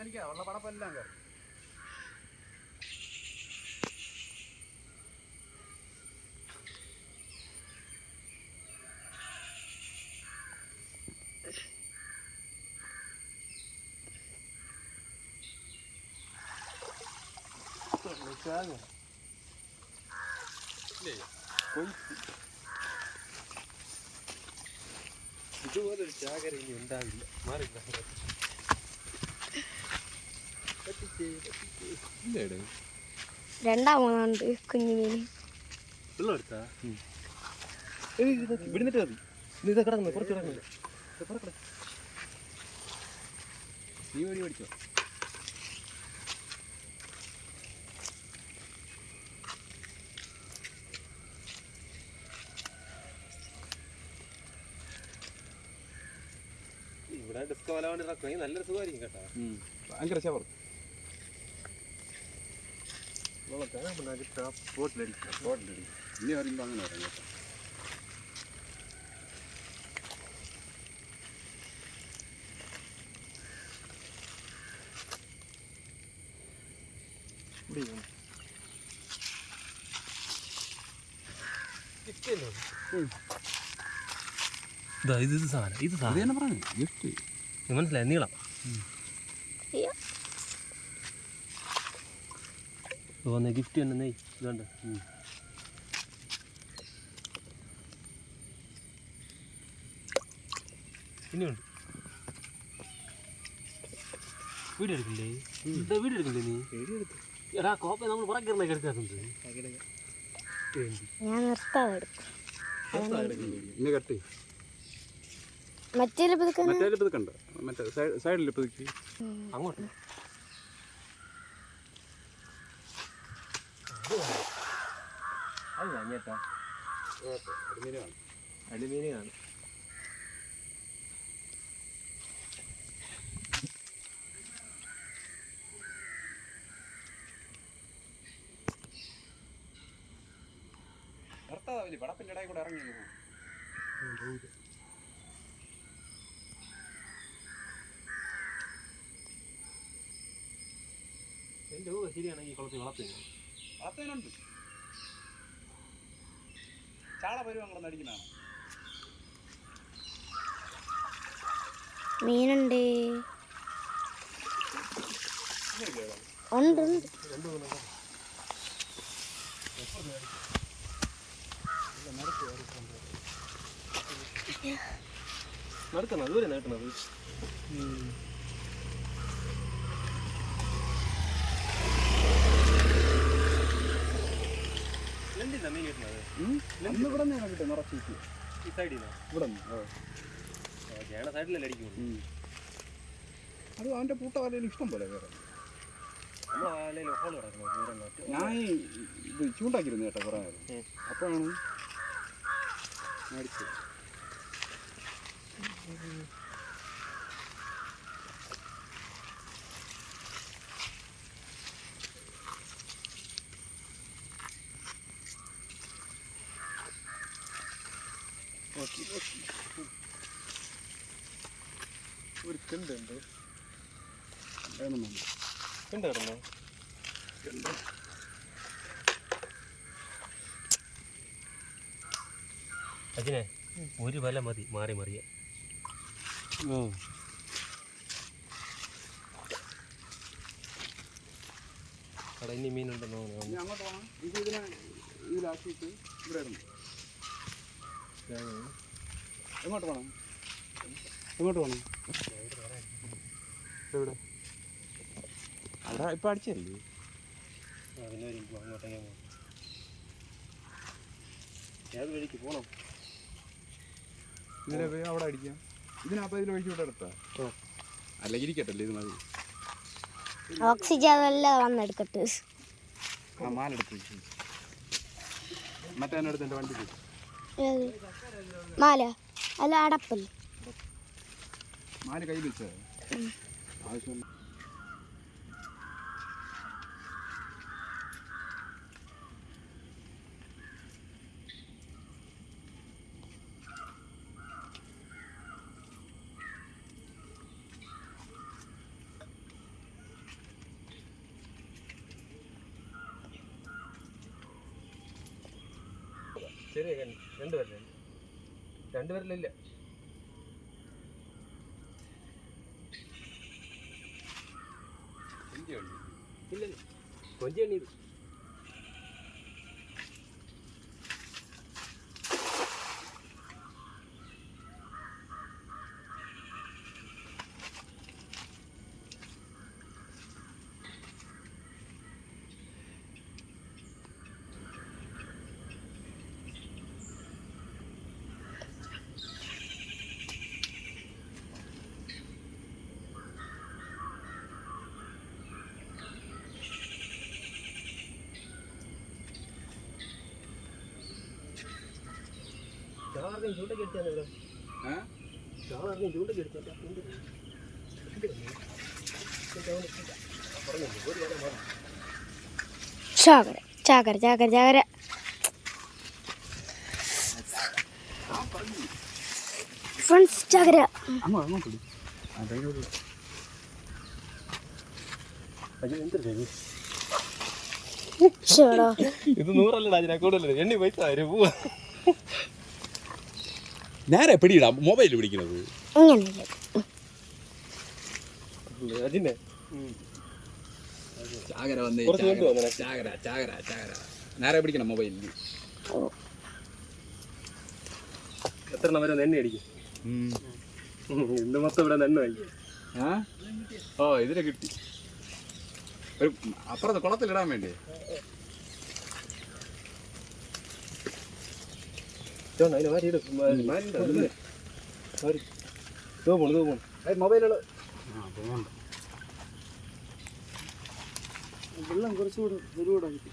അടിക്കാം, ഉള്ള പടപ്പെല്ലാം കയറും. ഇതുപോലൊരു ചാകര ഇനി ഉണ്ടാവില്ല. മാറില്ല. രണ്ടാമതുണ്ട് കുഞ്ഞുമീന്. വെള്ളം എടുത്താ ഇവിടുന്നിട്ട് മതി. ഇത് കിടക്കുന്നു, കുറച്ച് കിടക്കുന്നു. നീ വഴി പഠിച്ചോ. ഇവിടെ ഡിസ്കോ വല കൊണ്ട് ഇറക്കണമെങ്കിൽ നല്ലൊരു സുഖമായിരിക്കും കേട്ടോ. ഭയങ്കര ചവർ. ബോട്ടിലടിക്കും. ഇനി വരുമ്പോൾ അങ്ങനെ വരാം കേട്ടോ. ഇത് സാധനം, ഇത് സാധനം പറഞ്ഞു ഗിഫ്റ്റ് മനസ്സിലായി. നീളം വന്ന ഗിഫ്റ്റ് തന്നെ നെയ് ഇതുണ്ട്. ഇനിയുണ്ട്. വീഡിയോ എടുക്കില്ലേ? വീഡിയോ എടുക്കില്ലേ നീ? എടാ കോപ്പ നമ്മൾ പുറക്കിറങ്ങി എടുക്കാറുണ്ട്. ഞാൻ നിർത്താതെ ഇനി കട്ടി മറ്റേ പുതുക്കണ്ട, മറ്റേ സൈഡിൽ പുതുക്കി അങ്ങോട്ട്. അത് കഴിഞ്ഞേട്ടാ അലുമിനിയാണ്. പടപ്പിൻ്റെ ഇടയിൽ കൂടെ ഇറങ്ങി എൻ്റെ ശരിയാണ്. ഈ കുളത്തിൽ വളർത്തേനുണ്ട്. ചാള പരുവങ്ങളെ നടിക്കുന്നതാണ്. മീനുണ്ട്, ഉണ്ട്. നടക്കുന്നത് ദൂരെ നടക്കുന്നത്. ലെന്തില്ല മീൻ കിട്ടുന്നത്. ഇവിടെ നിന്നാണ് കിട്ടും നിറച്ച് ഈ സൈഡിൽ നിന്ന്. ഇവിടെ നിന്ന് ഞങ്ങളുടെ സൈഡിലല്ലേ അടിക്കുള്ളൂ. അത് അവൻ്റെ പൂട്ടവലയിൽ ഇഷ്ടം പോലെ വേറെ. നമ്മൾ വലയിൽ ഹോൾ കിടക്കുന്നത് ദൂരം നോട്ട്. ഞാൻ ഇത് ചൂണ്ടാക്കിയിരുന്നു കേട്ടോ കുറേ നേരം. അപ്പോഴാണ് മേടിച്ചത്. ഒരു കിണ്ടുണ്ട്. കിണ്ട് കിടന്നോ? അതിനെ ഒരു വല മതി മാറി മറിയ. അവിടെ ഇനി മീനുണ്ടെന്നോ? അങ്ങോട്ട് പോകണം. ഇത് ഇതിലാക്കിയിട്ട് ഇവിടെ ഇടുന്നു. എങ്ങോട്ട് പോകണം? എങ്ങോട്ട് പോകണം? എവിടെ? അവിടെ ഇപ്പം അടിച്ചല്ലേ? അതിന് അങ്ങോട്ടേക്ക് പോകണം. ഏത് വഴിക്ക് പോകണം? ഇതിനെ പോയി അവിടെ അടിക്കാം. ഇതിനപ്പം ഇതിൽ ഒഴിച്ചു വിട്ട് എടുത്താ അല്ലെങ്കിൽ ഇരിക്കട്ടല്ലേ ഇത് മതി. ഓക്സിജൻ എല്ലാം വന്നെടുക്കട്ടെ. ആ മാലെടുത്ത് മറ്റേ അടുത്ത് എൻ്റെ വണ്ടി മാല അല്ല അടപ്പല്ലേ? മാല് കയ്യിൽ വെച്ചത് ആവശ്യം. ചെറിയ കണ്ണി 2 പേരില്ല 2 പേരിലില്ല ഇല്ല കൊഞ്ചി എണ്ണി ഇത് ചാർജ് ചൂണ്ടൊക്കെ എടുത്താൽ ചാർജ് ചൂണ്ടൊക്കെ എടുത്താൽ ചാകര ചാകര ചാകര ചാകര ഫ്രണ്ട്സ് ചാകര ചേടാ ഇത് 100 അല്ലടാ അതിനെ കൂടുതൽ എണ്ണി പൈസ ആരും പോവാ നേരെ പിടിയിടാം മൊബൈൽ പിടിക്കുന്നത് അങ്ങനെയല്ലേ അതിനെ ചാകര വന്നേ ചാകര ചാകര ചാകര നേരെ പിടിക്കണം മൊബൈലിൽ എത്ര എണ്ണം വരെ എണ്ണ അടിക്കും ഇന്ന് മൊത്തം ഇവിടെ എണ്ണ വാങ്ങിക്കും ഓ ഇതിനെ കിട്ടി ഒരു അപ്പുറത്ത് കുളത്തിലിടാൻ വേണ്ടി അതിന് മാറ്റിയിട്ട് മൊബൈലുകൾ വെള്ളം കുറച്ചുകൂടെ ഒരുപാട് കിട്ടി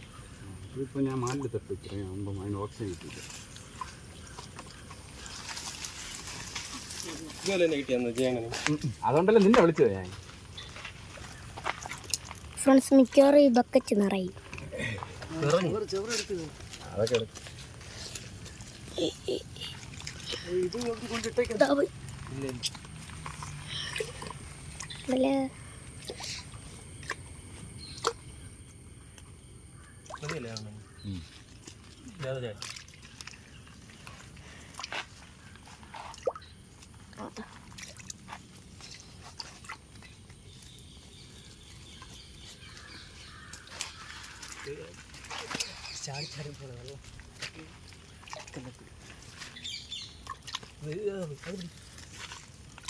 ഇതിപ്പോൾ ഞാൻ മാലിൽ തട്ട് ഇത്രയും ആകുമ്പോൾ അതിന് ഓക്സിജൻ കിട്ടില്ല ഇതുപോലെ തന്നെ കിട്ടിയാന്ന് ചെയ്യാൻ അതുകൊണ്ടല്ലേ നിന്നെ വിളിച്ചത് ഞാൻ ഫ്രണ്ട്സ് മിക്കവാറും ഈ ബക്കറ്റ് നിറയും അതൊക്കെ എടുക്കും ചാടി ചാടി പോലെ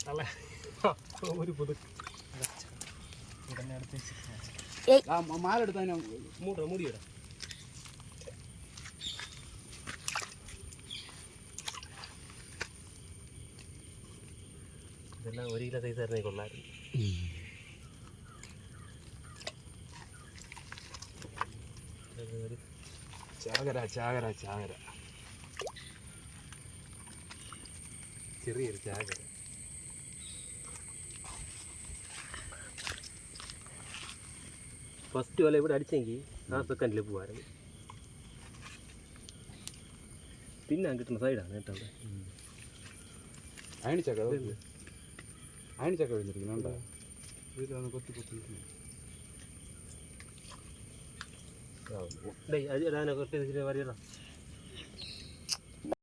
വെള്ളം ഒരു പുതു മാലെടുത്താൽ മുടിയിടാം ഇതെല്ലാം 1 കിലോ സൈസ് ആയിരുന്നേ കൊള്ളായിരുന്നു ചാകര ചാകര ചാകര ചെറിയൊരു ചാകര ഫസ്റ്റ് വല ഇവിടെ അടിച്ചെങ്കിൽ ആ സെക്കൻഡിൽ പോവായിരുന്നു പിന്നെ കിട്ടുന്ന സൈഡാണ് കേട്ടോ അവിടെ അയണിച്ചക്ക അയണിച്ചക്ക വിഴുന്നിരിക്കുന്നുണ്ടോ ഇതിലൊന്ന് കൊത്തി കൊത്തി ഡേ അത് ഇടാനൊക്കെ വരികടാ